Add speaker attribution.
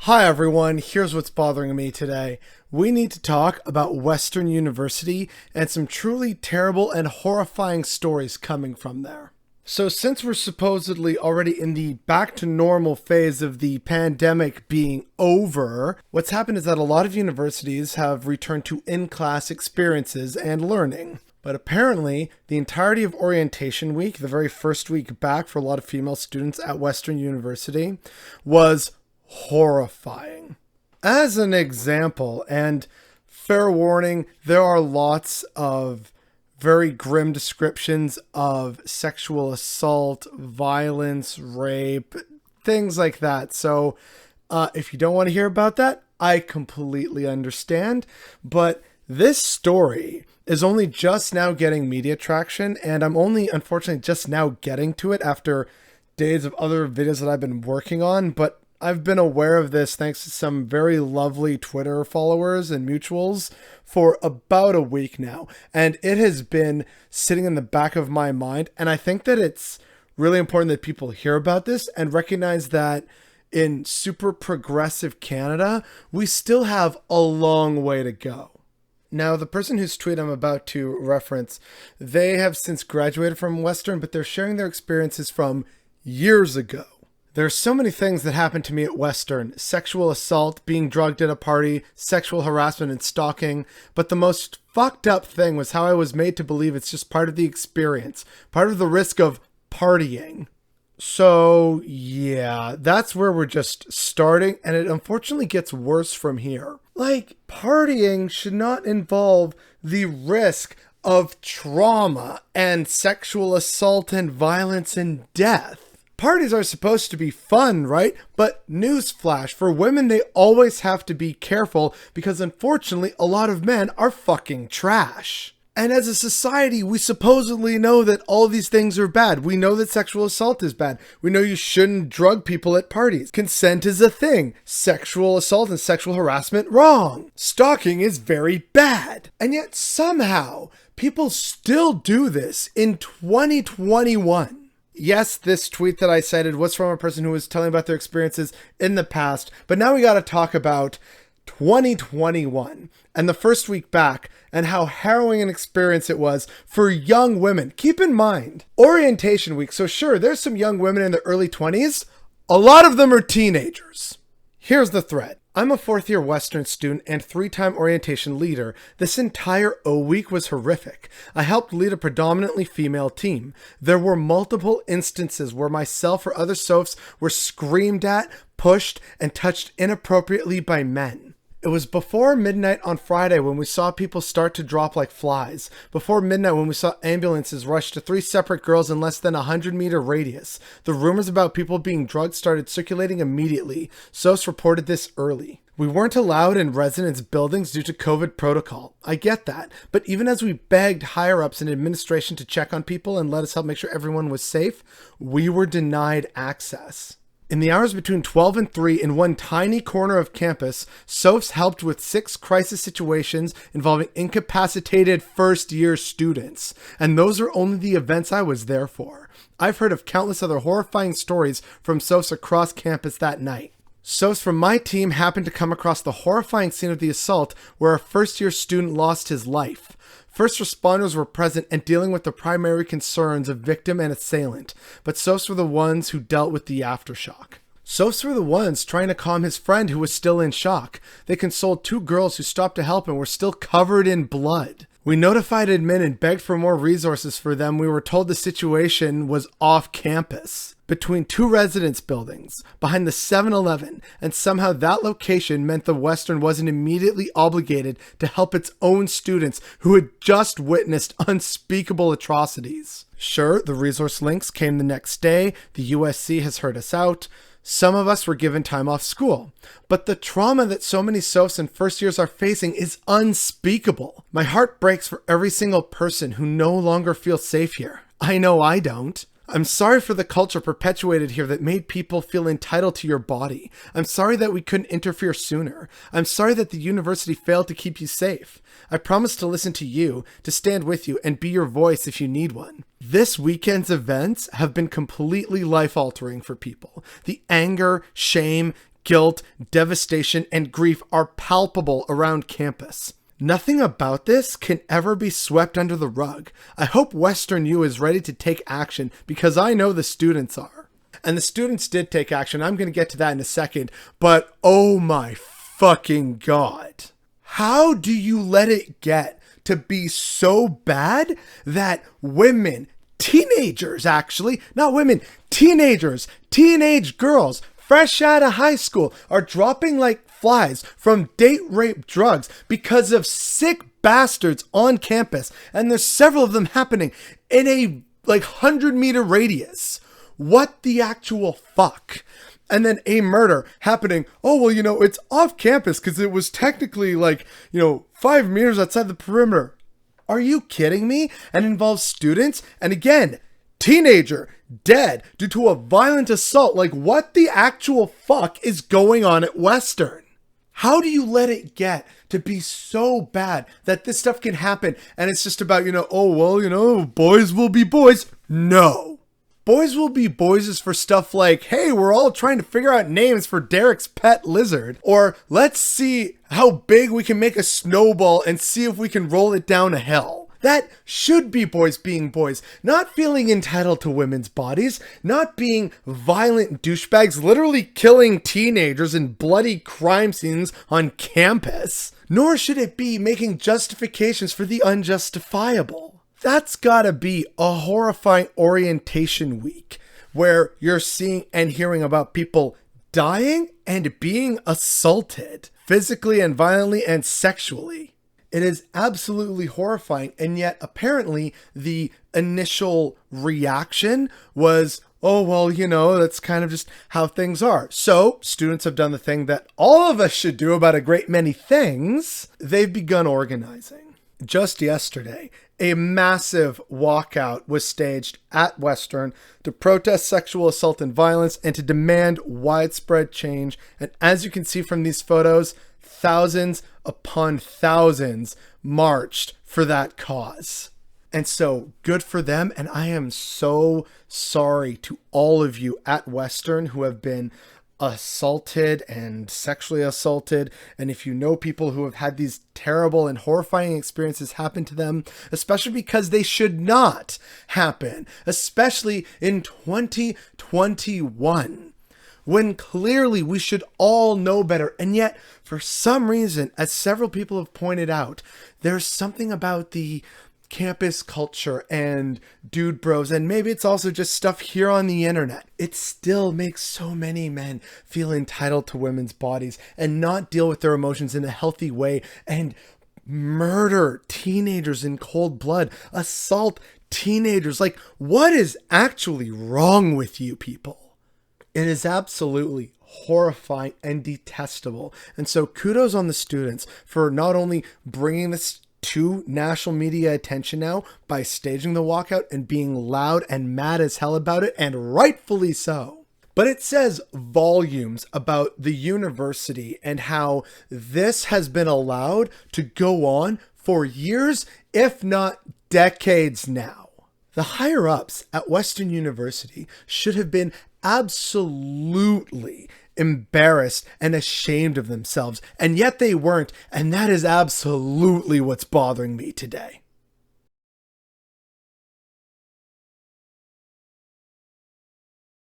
Speaker 1: Hi everyone, here's what's bothering me today. We need to talk about Western University and some truly terrible and horrifying stories coming from there. So since we're supposedly already in the back to normal phase of the pandemic being over, what's happened is that a lot of universities have returned to in-class experiences and learning. But apparently, the entirety of orientation week, the very first week back for a lot of female students at Western University, was horrifying. As an example, and fair warning, there are lots of very grim descriptions of sexual assault, violence, rape, things like that. So if you don't want to hear about that, I completely understand. But this story is only just now getting media traction, and I'm only unfortunately just now getting to it after days of other videos that I've been working on. But I've been aware of this thanks to some very lovely Twitter followers and mutuals for about a week now. And it has been sitting in the back of my mind. And I think that it's really important that people hear about this and recognize that in super progressive Canada, we still have a long way to go. Now, the person whose tweet I'm about to reference, they have since graduated from Western, but they're sharing their experiences from years ago. There's so many things that happened to me at Western: sexual assault, being drugged at a party, sexual harassment and stalking. But the most fucked up thing was how I was made to believe it's just part of the experience, part of the risk of partying. So yeah, that's where we're just starting, and it unfortunately gets worse from here. Like, partying should not involve the risk of trauma and sexual assault and violence and death. Parties are supposed to be fun, right? But newsflash, for women, they always have to be careful because unfortunately, a lot of men are fucking trash. And as a society, we supposedly know that all of these things are bad. We know that sexual assault is bad. We know you shouldn't drug people at parties. Consent is a thing. Sexual assault and sexual harassment, wrong. Stalking is very bad. And yet somehow, people still do this in 2021. Yes, this tweet that I cited was from a person who was telling about their experiences in the past, but now we got to talk about 2021 and the first week back and how harrowing an experience it was for young women. Keep in mind, orientation week, so sure, there's some young women in the early 20s. A lot of them are teenagers. Here's the thread. I'm a fourth-year Western student and three-time orientation leader. This entire O-week was horrific. I helped lead a predominantly female team. There were multiple instances where myself or other SOFs were screamed at, pushed, and touched inappropriately by men. It was before midnight on Friday when we saw people start to drop like flies. Before midnight when we saw ambulances rush to 3 separate girls in less than a 100-meter radius. The rumors about people being drugged started circulating immediately. SOS reported this early. We weren't allowed in residence buildings due to COVID protocol. I get that. But even as we begged higher-ups in administration to check on people and let us help make sure everyone was safe, we were denied access. In the hours between 12 and 3, in one tiny corner of campus, SOFs helped with 6 crisis situations involving incapacitated first-year students. And those are only the events I was there for. I've heard of countless other horrifying stories from SOFs across campus that night. SOFs from my team happened to come across the horrifying scene of the assault where a first-year student lost his life. First responders were present and dealing with the primary concerns of victim and assailant, but SOFs were the ones who dealt with the aftershock. SOFs were the ones trying to calm his friend who was still in shock. They consoled 2 girls who stopped to help and were still covered in blood. We notified admin and begged for more resources for them. We were told the situation was off campus, between 2 residence buildings, behind the 7-Eleven, and somehow that location meant the Western wasn't immediately obligated to help its own students who had just witnessed unspeakable atrocities. Sure, the resource links came the next day. The USC has heard us out. Some of us were given time off school, but the trauma that so many SOFs and first years are facing is unspeakable. My heart breaks for every single person who no longer feels safe here. I know I don't. I'm sorry for the culture perpetuated here that made people feel entitled to your body. I'm sorry that we couldn't interfere sooner. I'm sorry that the university failed to keep you safe. I promise to listen to you, to stand with you, and be your voice if you need one. This weekend's events have been completely life-altering for people. The anger, shame, guilt, devastation, and grief are palpable around campus. Nothing about this can ever be swept under the rug. I hope Western U is ready to take action because I know the students are. And the students did take action. I'm going to get to that in a second. But oh my fucking God. How do you let it get to be so bad that women, teenagers actually, not women, teenagers, teenage girls, fresh out of high school are dropping like flies from date rape drugs because of sick bastards on campus. And there's several of them happening in a 100-meter radius. What the actual fuck? And then a murder happening. Oh, well, it's off campus because it was technically 5 meters outside the perimeter. Are you kidding me? And involves students. And again, teenager dead due to a violent assault. What the actual fuck is going on at Western? How do you let it get to be so bad that this stuff can happen? And it's just about, boys will be boys. No. Boys will be boys is for stuff like, hey, we're all trying to figure out names for Derek's pet lizard. Or let's see how big we can make a snowball and see if we can roll it down a hill. That should be boys being boys, not feeling entitled to women's bodies, not being violent douchebags, literally killing teenagers in bloody crime scenes on campus. Nor should it be making justifications for the unjustifiable. That's gotta be a horrifying orientation week where you're seeing and hearing about people dying and being assaulted physically and violently and sexually. It is absolutely horrifying, and yet apparently the initial reaction was, oh, well, that's kind of just how things are. So students have done the thing that all of us should do about a great many things. They've begun organizing. Just yesterday, a massive walkout was staged at Western to protest sexual assault and violence and to demand widespread change. And as you can see from these photos, thousands upon thousands marched for that cause. And so good for them. And I am so sorry to all of you at Western who have been assaulted and sexually assaulted. And if you know people who have had these terrible and horrifying experiences happen to them, especially because they should not happen, especially in 2021, when clearly we should all know better. And yet, for some reason, as several people have pointed out, there's something about the campus culture and dude bros, and maybe it's also just stuff here on the internet. It still makes so many men feel entitled to women's bodies and not deal with their emotions in a healthy way and murder teenagers in cold blood, assault teenagers. What is actually wrong with you people? It is absolutely horrifying and detestable. And so kudos on the students for not only bringing this to national media attention now by staging the walkout and being loud and mad as hell about it, and rightfully so. But it says volumes about the university and how this has been allowed to go on for years, if not decades now. The higher ups at Western University should have been absolutely embarrassed and ashamed of themselves, and yet they weren't, and that is absolutely what's bothering me today.